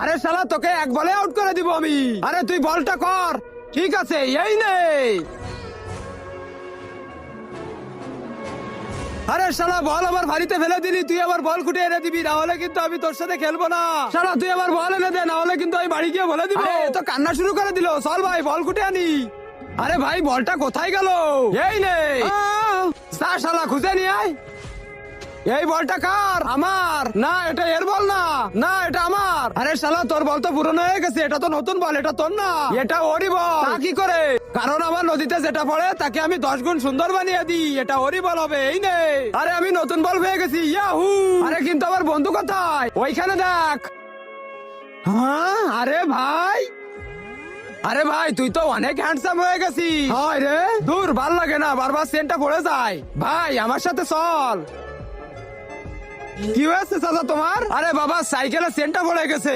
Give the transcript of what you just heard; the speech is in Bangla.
আরে শালা তোকে এক বলে আউট করে দিব আমি। আরে তুই বলটা কর। ঠিক আছে, এই নেই। আরে শালা বল আমার ভারিতে ফেলে দিলি, তুই আবার বল খুঁটে এনে দিবি, না হলে কিন্তু আমি তোর সাথে খেলবো না। শালা তুই আবার বল এনে দে, না হলে কিন্তু আমি বাড়ি গিয়ে বলে দিব। তো কান্না শুরু করে দিল। চল ভাই বল খুঁটে আনি। আরে ভাই বলটা কোথায় গেল? এই নে যা শালা খুঁজে নিয়ে আয়। এই বলটা কার? আমার না, এটা এর বল না। না এটা আমার। আরে শালা তোর বল তো পুরনো হয়ে গেছে, এটা তো নতুন বল, এটা তোর না। এটা ওরই বল। তা কি করে? কারণ আমার নদীতে যেটা পড়ে তাকে আমি 10 গুণ সুন্দর বানিয়ে দিই, এটা ওরই বল হবে। এই নে। আরে আমি নতুন বল পেয়ে গেছি, ইয়াহু। আরে কিন্তু আমার বন্ধু কোথায়? ওইখানে দেখ। হ্যাঁ আরে ভাই, আরে ভাই তুই তো অনেক হ্যান্ডসাম হয়ে গেছিস। হয় রে, দূর ভাল লাগে না, বারবার সেন্টটা পড়ে যায়। ভাই আমার সাথে চল। কি হয়েছে চাচা তোমার? আরে বাবা সাইকেলে সেন্টটা পড়ে গেছে।